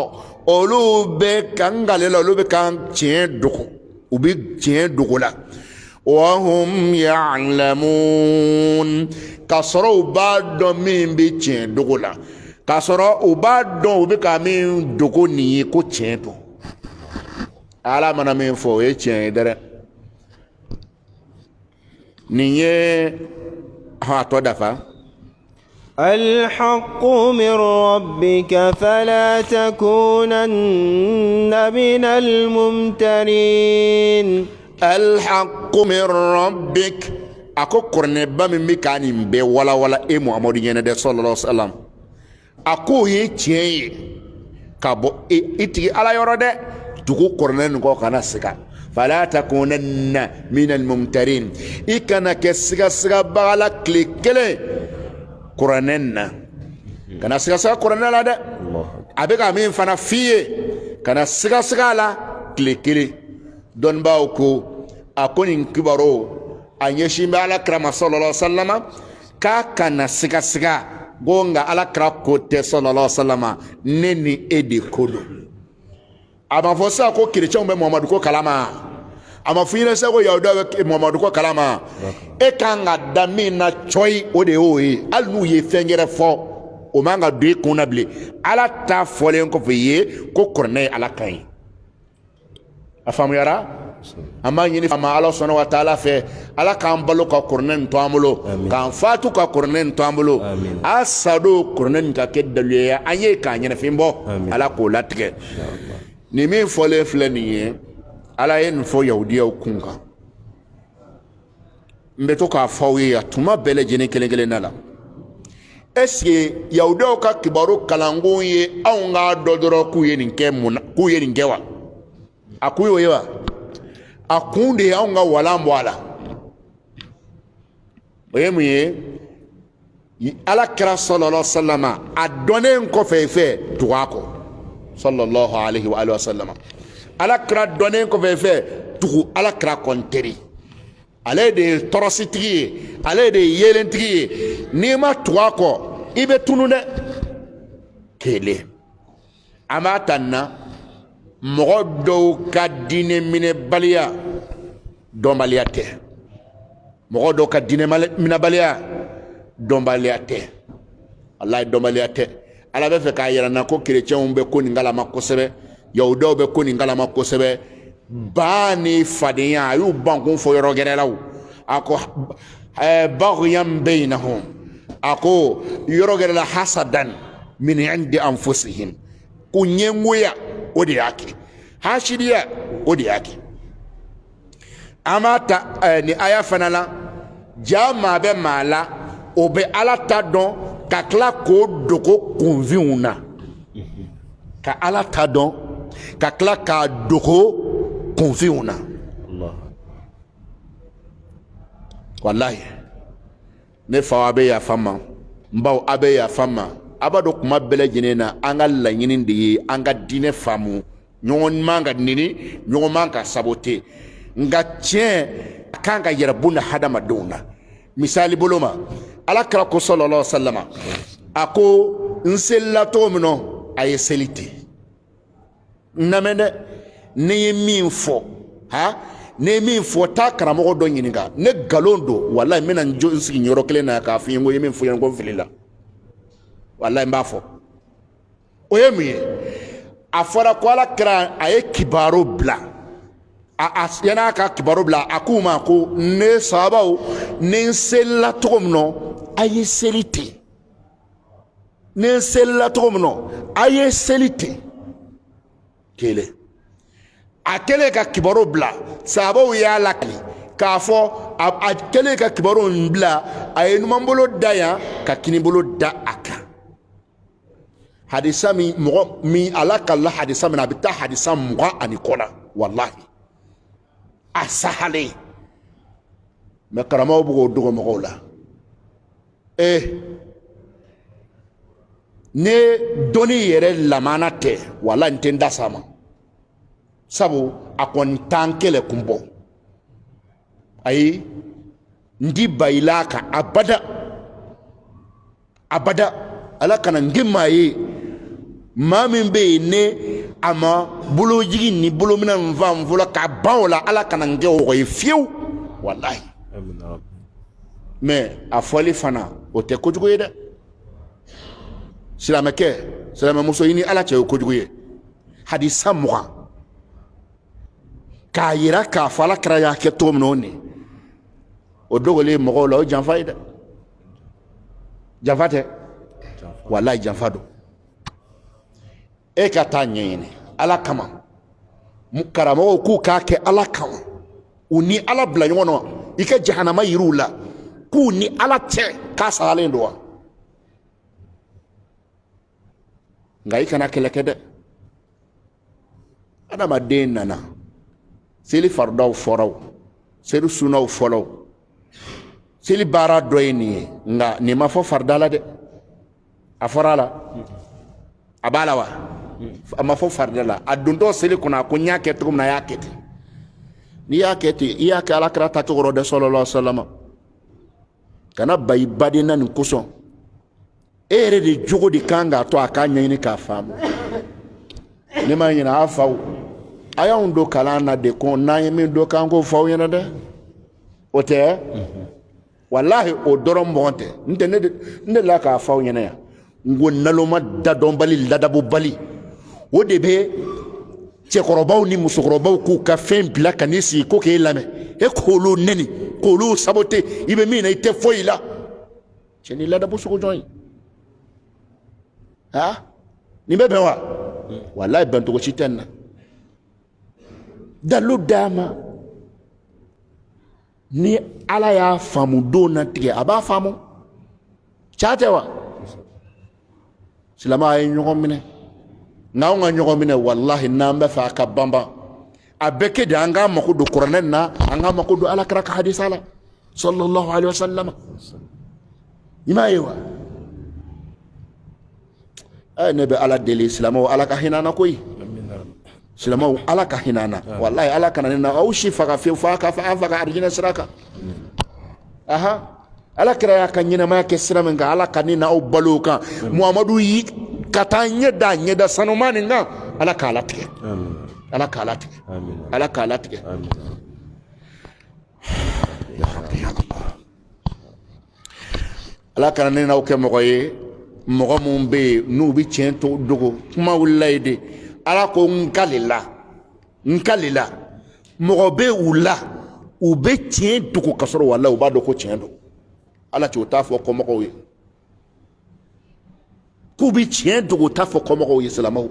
أولو كان غالي أولو كان تين دكو وبي تين دكو لا وهم يعلمون كسروا بعد من بيتين دغولا كسروا بعد وبكا من دغوني كو تشينتو على من من فو يتشين در نيه ها تو دفا الحق من ربك فلا تكونن من الممترين الحق من ربك أكو كرنبا من مكاني بي ولا محمد ينادى صلى الله عليه وسلم أكو يتشي كابو إتي على يرد تكو كرنن كو كان سكا فلا تكونن من الممترين إكنا كسكا بالا كليكلي كرنن كان سكا كرنن لا ده أبيك أمين فانا فيه كان سكا لا كليكلي دون باوكو أكون كبارو أنيشي على كرام صلى الله عليه وسلم كأنا سكا غونغا على كراكوت صلى الله عليه وسلم نني إدي كودو أما فوسا كو كريتشون بمحمد كو كلاما أما فينا سكو يهودا محمد كو كلاما إكانغا دامينا تشوي أودي أوي ألنو يفنجر فو ومانغا دوي كونا بلي على تافولين كو فيه كو كورني على كاين afamu yara amma yini fama Allah subhanahu wa ta'ala fe ala kan balo ka kurnen to amulo kan fatu ka kurnen to amulo asado kurnen ka keddalu ya anye ka nyene fimbo ala ko latike ni min fole flani ala yen fo yahudiya kunga mbeto ka fawiya tuma bele jene kelengele nala eske yahudiya ka kibaru kalango ye aunga dodoro ku ye ninke muna ku ye ningewa akuyo yewa akunde yaunga walambo ala oyemye ala kira sallallahu alaihi wasallam adonen ko fefe tuwako sallallahu alaihi wa alihi wasallam ala kira donen ko fefe tuku ala kira konteri ale de torositri ale de yelentri nima tuwako ibe tunune kele amatanna mɔgɔ dɔw ka diinɛ minɛbaliya dɔnbaliya tɛ mɔgɔ dɔw ka diinɛ minɛbaliya dɔnbaliya tɛ Wallahi dɔnbaliya tɛ ala bɛ fɛ k'a yira n na ko kerecɛnw bɛ ko nin kalama kosɛbɛ yahudaw bɛ ko nin kalama kosɛbɛ ba ni fadenya a y'u bankun fɔ yɔrɔ gɛrɛ la a ko baghyan bainahum a ko yɔrɔ gɛrɛ la hasadan min indi anfusihim ko ɲɛngoya o de y'a kɛ hasidiya o de y'a kɛ an b'a ta ni aya fana la ja maa bɛ maa la o bɛ ala ta dɔn ka tila k'o dogo kunfinw na ka ala ta dɔn ka tila k'a dogo kunfinw na walahi ne fa a bɛ yafa n ma n baw a bɛ yafa n ma a b'a dɔn kuma bɛɛ lajɛlen na an ka laɲini de ye an ka diinɛ faamu ɲɔgɔn man ka nini ɲɔgɔn man ka sabote nka tiɲɛ a kan ka yɛrɛ bunda hadamadenw na misali bolo ma ala kira ko sallallahu alaihi wasallam a ko n selila cogo min na a ye seli ten n lamɛn dɛ ne ye min fɔ ne ye min fɔ taa karamɔgɔ dɔ ɲininka ne nkalon don walahi n bɛna n sigi yɔrɔ kelen na k'a fɔ n ye ko n ye min fɔ n ye ko n filila wallahi n b'a fɔ o ye mun ye a fɔra ko ala kira a ye kibaru bila yan'a ka kibaru bila a k'u ma ko ne sahabaw ne n selila cogo min na a ye seli ten ne n selila cogo min na a ye seli ten kelen a kɛlen ka kibaru bila sahabaw y'a lakali k'a fɔ a kɛlen ka kibaru bila a ye numanbolo da yan ka kinibolo da a kan hadisa min mɔgɔ min ala kala hadisa min a bɛ taa hadisa 20 kɔ la wallahi a sahalen mais karamɔgɔw b'o dogo mɔgɔw la ne dɔnni yɛrɛ lamana tɛ wallahi n tɛ n da s'a ma sabu a kɔni t'an kɛlɛ kun bɔ ayi n di bayila kan abada ala kana n kɛ maa ye maa min bɛ yen ne a ma bolojigi ni bolomina n fa n fɔlɔ k'a ban o la ala kana n kɛ o ye fiyewu walahi mais a fɔli fana o tɛ kojugu ye dɛ silamɛkɛ silamɛmuso i ni ala cɛ o kojugu ye hadisa 20 k'a yira k'a fɔ ala kɛra y'a kɛ cogo min o ni o dogolen mɔgɔw la o janfa ye dɛ janfa tɛ wallahi janfa don e ka taa ɲɛɲini ala kama karamɔgɔw k'u k'a kɛ ala kama u ni ala bila ɲɔgɔn na i ka jahanama yiriw la k'u ni ala cɛ k'a sagalen don wa nka i kana kɛlɛ kɛ dɛ adamaden nana seli faridaw fɔraw seli sunaw fɔlaw seli baara dɔ ye nin ye nka nin ma fɔ farida la dɛ a fɔra la a b'a la wa a ma fɔ farida la a dontɔ seli kɔnɔ a ko n y'a kɛ cogo min na a y'a kɛ ten n'i y'a kɛ ten i y'a kɛ alakira tacogo dɛ sallallahu alaihi wasallam kana ba i baden na nin kosɔn e yɛrɛ de jogo de kan k'a to a k'a ɲɛɲini k'a faamu ne ma ɲinɛ a faw a y'anw don kalan na de ko n'an ye min don k'an k'o fɔ aw ɲɛna dɛ o tɛ wallahi o dɔrɔn mɔgɔ tɛ n tɛ ne la k'a fɔ aw ɲɛna yan n ko naloma dadɔnbali ladabobali o de bɛ cɛkɔrɔbaw ni musokɔrɔbaw k'u ka fɛn bila ka n'i sigi ko k'e lamɛn e k'olu nɛni k'olu sabote i bɛ min na i tɛ foyi la cɛ ni ladabo sugu jɔn ye nin bɛ bɛn wa wallahi bɛn cogo si tɛ nin na dalu d'a ma ni ala y'a faamu don na tigɛ a b'a faamu ca tɛ wa silamɛ a ye ɲɔgɔn minɛ n'anw ka ɲɔgɔn minɛ wallahi n'an bɛ fɛ a ka banban a bɛɛ kɛ de an k'an mako don kuranɛ na an k'an mako don alakira ka hadisa la sallallahu alaihi wasallam i m'a ye wa ne bɛ ala deli silamɛw ala ka hinɛ an na koyi silamɛw ala ka hinɛ an na wallahi ala kana ne na aw si faga fiyewu fo a ka an faga arijinɛ sira kan ala kɛra y'a ka ɲɛnamaya kɛ sira min kan ala ka ne na aw balo o kan muhamadu yi ka taa ɲɛda sanuma nin kan ala k'a latigɛ ala k'a latigɛ ala k'a latigɛ ala kana ne n'aw kɛ mɔgɔ ye mɔgɔ mun bɛ yen n'u bɛ tiɲɛ to dogo kuma wulila ye de ala ko nkalila mɔgɔ bɛ u la u bɛ tiɲɛ dogo ka sɔrɔ walahi u b'a dɔn ko tiɲɛ don ala t'o t'a fɔ kɔmɔgɔw ye k'u bɛ tiɲɛ dogo t'a fɔ kɔmɔgɔw ye silamɛw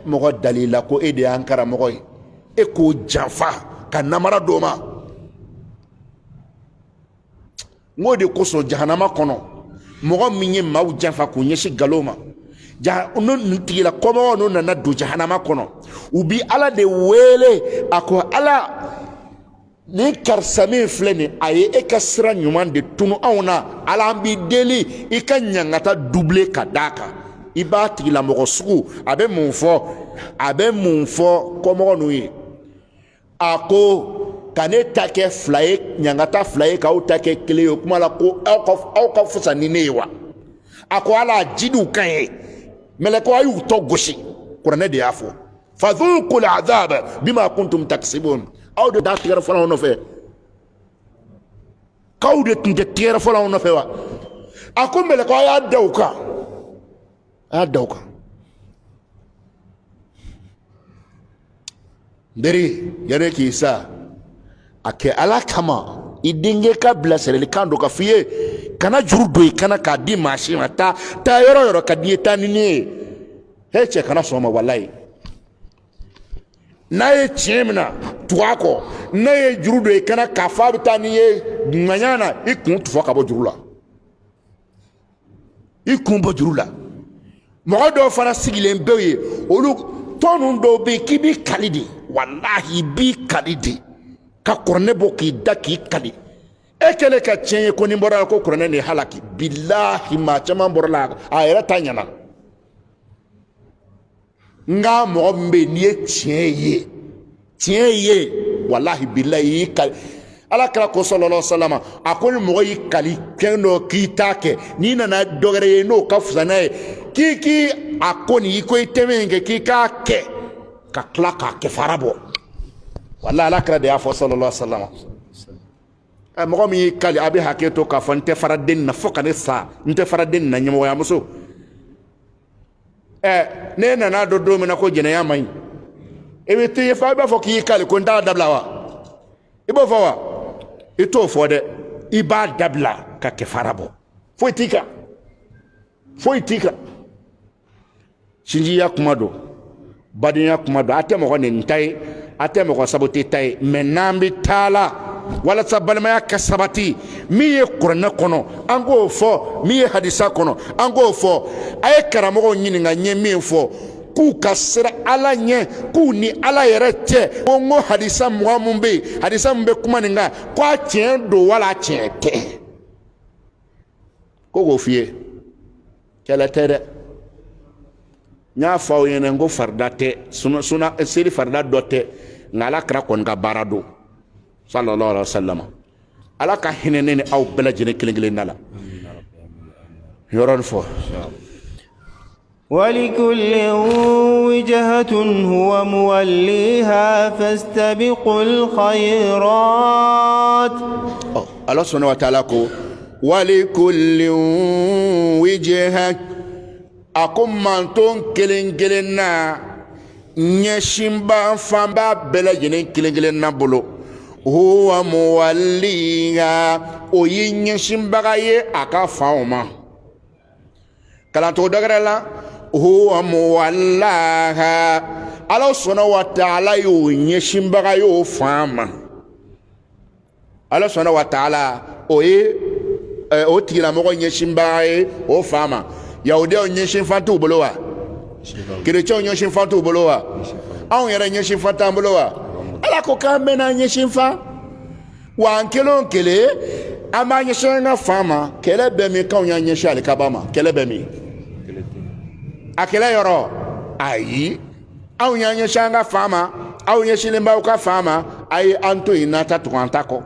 mɔgɔ dalila ko e de y'an karamɔgɔ ye e k'o janfa ka namara d'o ma n k'o de kosɔn jahanama kɔnɔ mɔgɔ min ye maaw janfa k'u ɲɛsin nkalon ma nin tigila kɔmɔgɔw n'u nana don jahanama kɔnɔ u bi ala de wele a ko ala ni karisa min filɛ nin a ye e ka sira ɲuman de tunu anw na ala an b'i deli i ka ɲangata double ka d'a kan i b'a tigilamɔgɔ sugu a bɛ mun fɔ kɔmɔgɔ n'u ye a ko ka ne ta kɛ fila ye ɲangata fila ye k'aw ta kɛ kelen ye o kuma la ko aw ka fisa ni ne ye wa a ko ala jidiw kan ye mɛlɛkɛw a y'u tɔ gosi kuranɛ de y'a fɔ fadhuqul adhaba bima kuntum taksibun aw de da tigɛra fɔlɔ anw nɔfɛ k'aw de tun tɛ tigɛra fɔlɔ anw nɔfɛ wa a ko mɛlɛkɛw a y'a da u kan nbɛri yanni k'i sa a kɛ ala kama i denkɛ ka bilasiralikan dɔ ka f'i ye kana juru don i kana k'a di maa si ma taa yɔrɔ yɔrɔ ka di i ye taa ni ne ye he cɛ kana sɔn o ma walayi n'a ye tiɲɛ min na tugu a kɔ n'a ye juru don i kana k'a fɔ a bɛ taa n'i ye ŋaɲa na i kun tufɔ ka bɔ juru la i kun bɔ juru la mɔgɔ dɔw fana sigilen bɛɛ ye olu tɔn ninnu dɔw bɛ yen k'i b'i kali de walahi i b'i kali de ka kuranɛ bɔ k'i da k'i kali e kɛlen ka tiɲɛ ye ko ni bɔra la ko kuranɛ nin halaki bilahi maa caman bɔra la a yɛrɛ ta ɲɛna nka mɔgɔ min bɛ yen n'i ye tiɲɛ ye walahi bilahi i y'i kali ala kira ko sallallahu alaihi wasallam a ko ni mɔgɔ y'i kali fɛn dɔ k'i t'a kɛ n'i nana dɔ wɛrɛ ye n'o ka fisa n'a ye k'i a ko nin i ko i tɛ min kɛ k'i k'a kɛ ka tila k'a kɛfara bɔ walahi ala kira de y'a fɔ sallallahu alaihi wasallam mɔgɔ min y'i kali a bɛ hakɛ to k'a fɔ n tɛ fara den na fo ka ne sa n tɛ fara den na ɲɛmɔgɔya muso ne nana dɔn don min na ko jɛnɛya man ɲi i bɛ t'i fa i b'a fɔ k'i y'i kali ko n t'a dabila wa i b'o fɔ wa i t'o fɔ dɛ i b'a dabila ka kɛfara bɔ foyi t'i kan sinjiya kuma don badenya kuma don a tɛ mɔgɔ nin ta ye a tɛ mɔgɔ sabote ta ye mɛ n'an bɛ taa la walasa balimaya ka sabati min ye kuranɛ kɔnɔ an k'o fɔ min ye hadisa kɔnɔ an k'o fɔ a ye karamɔgɔw ɲininka n ye min fɔ k'u ka sira ala ɲɛ k'u ni ala yɛrɛ cɛ ko n ko hadisa mɔgɔ mun bɛ yen hadisa mun bɛ kuma nin kan ko a tiɲɛ don wala a tiɲɛ tɛ ko k'o f'i ye kɛlɛ tɛ dɛ n y'a fɔ aw ɲɛna n ko farida tɛ seli farida dɔ tɛ nka ala kira kɔni ka baara don sallallahu alaihi wasallam ala ka hinɛ ne ni aw bɛɛ lajɛlen kelen kelen na la yɔrɔnin fɔ ولكل وجهة هو موليها فاستبقوا الخيرات الله سبحانه وتعالى ولكل وجهة أقوم من تون كلين كلنا نشيمبا فامبا بلا جنين كلين كلنا بلو هو موليها وين نشيمبا أكا فاوما كلام تو دغرلا هو موالاها الله سبحانه وتعالى ينشمبغا يو فاما الله سبحانه وتعالى o tigila mɔgɔ ɲɛsinbaga ye o fa ma yahudiyaw ɲɛsin fan t'u bolo wa kerecɛnw ɲɛsin fan t'u bolo wa anw yɛrɛ ɲɛsin fan t'an bolo wa ala ko k'an bɛna ɲɛsin fan wa an kelen o kelen an b'a ɲɛsin an ka fan ma kɛlɛ bɛ min k'anw y'an ɲɛsin alikaba ma kɛlɛ bɛ min a kɛlɛ yɔrɔ ayi anw y'an ɲɛsin an ka fan ma aw ɲɛsinlen b'aw ka fan ma a ye an to yen n'an ta tugu an ta kɔ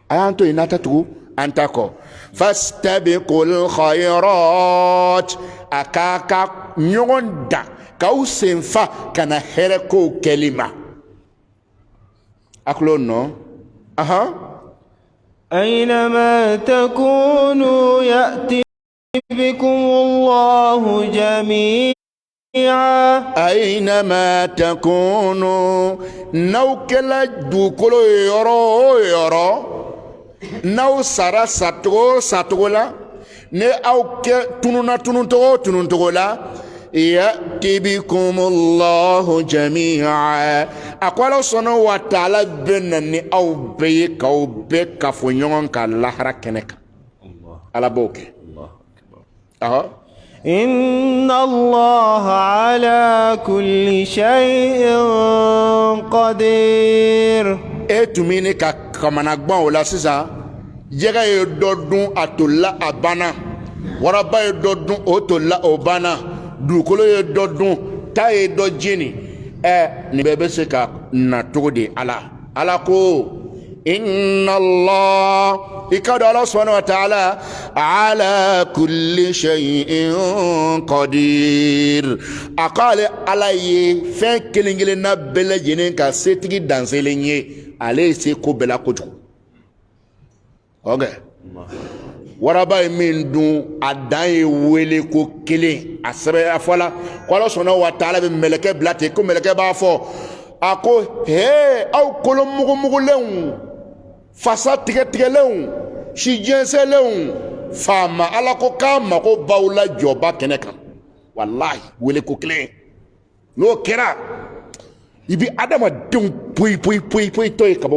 a y'an to yen n'an ta tugu an ta kɔ fastabiqul khayrat a k'a ka ɲɔgɔn dan k'aw sen fa ka na hɛrɛ kow kɛli ma a tulo nɔ أينما تكونوا يأتي بكم الله جميعا أينما تكونوا نوكلا دوكولو يورو نو سارا ساتو لا ne aw kɛ tununtogo la ya'ti bikumullahu jami'a a ko Ala subhanahu wa ta'ala bɛ na ni aw bɛɛ ye k'aw bɛɛ kafo ɲɔgɔn kan lahara kɛnɛ kan Ala b'o kɛ إن الله على كل شيء قدير tumini ka kamana gban o la sisan jɛgɛ ye dɔ dun a tolila a banna waraba ye dɔ dun o tolila o banna dugukolo ye dɔ dun ta ye dɔ jeni nin bɛɛ bɛ se ka na cogo di ala ko inna Allah ikadu Ala subhanahu wa ta'ala ala kulli shay'in qadir akale ala ye fɛn kelen kelen na bɛɛ lajɛlen ka setigi danselen ye ale se ko bɛɛ la kojugu waraba ye min dun a dan ye wele ko kelen a sɛbɛn a fɔla ko Ala subhanahu wa ta'ala bɛ mɛlɛkɛ bila ten ko mɛlɛkɛ b'a fɔ a ko aw kolon mugumugulenw fasa tigɛtigɛlenw si jɛnsɛnlenw faama Ala ko k'a mago b'aw la jɔba kɛnɛ kan walahi wele ko kelen n'o kɛra i bi adamadenw poyi tɔ ye ka bɔ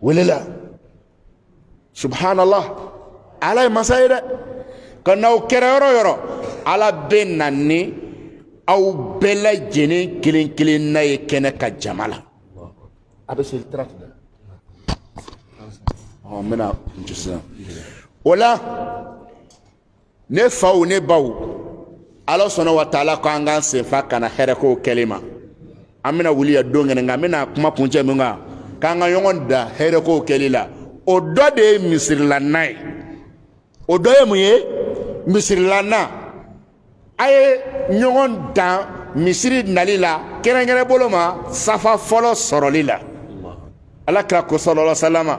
welela subhanallah ala ye masa ye dɛ ka n'aw kɛra yɔrɔ yɔrɔ ala bɛ na ni aw bɛɛ lajɛlen kelen kelen na ye kɛnɛ ka jama la a bɛ seli tara tigɛ n bɛna sisan o la ne faw ne baw ala sɔnna wa taala ko an k'an senfa kana hɛrɛkow kɛli ma an bɛna wuli ya don kɛnɛ nka an bɛna kuma kuncɛ min kan k'an ka ɲɔgɔn da hɛrɛkow kɛli la o dɔ de ye misirilanna ye o dɔ ye mun ye misirilanna a ye ɲɔgɔn dan misiri nali la kɛrɛnkɛrɛn bolo ma safa fɔlɔ sɔrɔli la ala kira ko sallallahu alaihi wasallam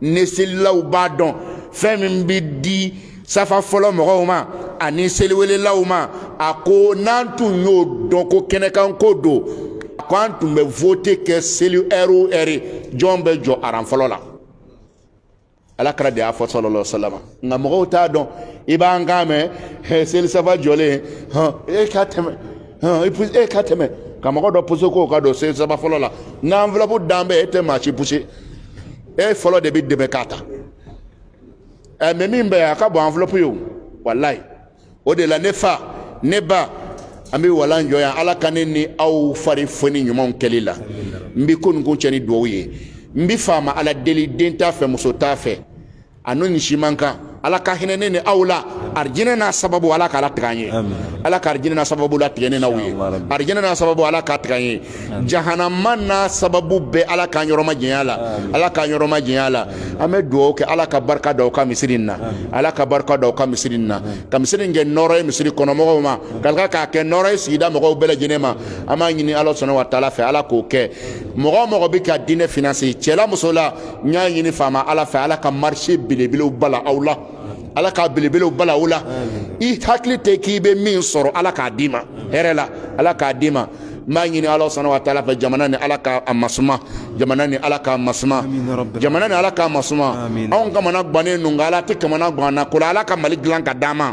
ne selilaw b'a dɔn fɛn min bɛ di safa fɔlɔ mɔgɔw ma ani seliwelelaw ma a ko n'an tun y'o dɔn ko kɛnɛkan ko don ko an tun bɛ vote kɛ seli ɛri o ɛri jɔn bɛ jɔ aran fɔlɔ la ala kira de y'a fɔ sallallahu alaihi wasallam nka mɔgɔw t'a dɔn i b'an kan mɛn seli safa jɔlen e ka tɛmɛ e ka tɛmɛ ka mɔgɔ dɔ pousse k'o ka don seli safa fɔlɔ la nka enveloppe dan bɛ e tɛ maa si pousse e fɔlɔ de bɛ dɛmɛ k'a ta mɛ min bɛ a ka bon enveloppe ye o walayi o de la ne fa ne ba an bɛ walan jɔ yan ala ka ne ni aw fari foni ɲumanw kɛli la n bɛ ko nin ko cɛ ni duwawu ye n bɛ fa ma ala deli den t'a fɛ muso t'a fɛ a n'o ni si man kan ala ka hinɛ ne ni aw la arijinɛ n'a sababu ala k'ala tigɛ an ye ala ka arijinɛ n'a sababu latigɛ ne n'aw ye arijinɛ n'a sababu ala k'a tigɛ an ye jahanama n'a sababu bɛɛ ala k'an yɔrɔma janya la ala k'an yɔrɔma janya la an bɛ duwawu kɛ ala ka barika da aw ka misiri in na ala ka barika da aw ka misiri in na ka misiri in kɛ nɔɔrɔ ye misiri kɔnɔmɔgɔw ma ka k'a kɛ nɔɔrɔ ye sigida mɔgɔw bɛɛ lajɛlen ma an b'a ɲini ala sɔnna wa taala fɛ ala k'o kɛ mɔgɔ o mɔgɔ bɛ ka diinɛ finance cɛla muso la n y'a ɲini faama ala fɛ ala ka marché belebelew bala aw la ala k'a belebelew bala aw la i hakili tɛ k'i bɛ min sɔrɔ ala k'a d'i ma hɛrɛ la ala k'a d'i ma n b'a ɲini ala sɔnna wa taala fɛ jamana ni ala k'a masuma jamana ni ala k'a masuma jamana ni ala k'a masuma anw kamana gannen don nka ala tɛ kamana gan na ko la ala ka mali dilan ka d'an ma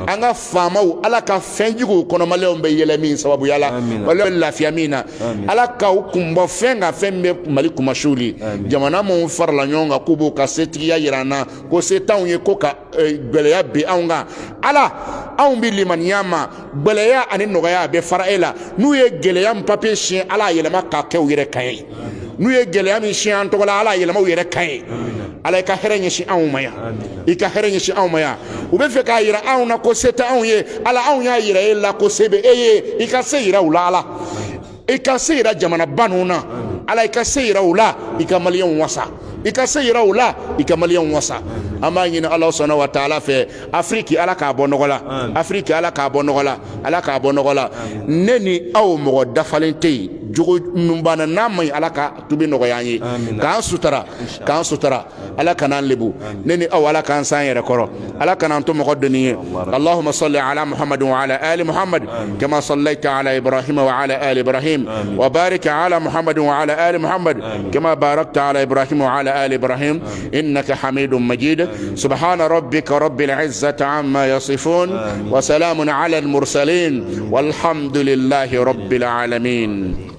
an ka faamaw ala ka fɛnjuguw kɔnɔmalew bɛ yɛlɛ min sababuya la wala bɛ lafiya min na ala k'aw kunbɔ fɛn ka fɛn bɛ mali kumasiw li jamana minnu farala ɲɔgɔn kan k'u b'u ka setigiya yira an na ko se t'anw ye ko ka gwɛlɛya bi anw kan ala anw bɛ limaniya ma gwɛlɛya ani nɔgɔya a bɛ fara e la n'u ye gɛlɛya min papiye siɲɛ ala yɛlɛma k'a kɛ u yɛrɛ kan ye n'u ye gɛlɛya min siɲɛ an tɔgɔ la ala yɛlɛma u yɛrɛ kan ye ala i ka hɛrɛ ɲɛsin anw ma yan i ka hɛrɛ ɲɛsin anw ma yan u bɛ fɛ k'a yira anw na ko se tɛ anw ye ala anw y'a yira e la ko se bɛ e ye i ka se yira u la ala i ka se yira jamanaba ninnu na ala i ka se yira u la i ka maliyɛnw wasa i ka se yira u la i ka maliyɛnw wasa an b'a ɲini ala sɔnna wa taala fɛ afiriki ala k'a bɔ nɔgɔ la afiriki ala k'a bɔ nɔgɔ la ala k'a bɔ nɔgɔ la ne ni aw mɔgɔ dafalen tɛ yen jogo min b'an na n'a ma ɲi ala ka tubi nɔgɔya an ye k'an sutura ala kan'an lebu ne ni aw ala k'an san yɛrɛ kɔrɔ ala kan'an to mɔgɔ dɔnni ye allahumma salli ala muhammad wa ala ali muhammad kama sallaita ala ibrahim wa ala ali ibrahim wa barik ala muhammad wa ala ali muhammad kama barakta ala ibrahim wa ala ali ibrahim innaka hamidun majid سبحان ربك رب العزة عما يصفون وسلام على المرسلين والحمد لله رب العالمين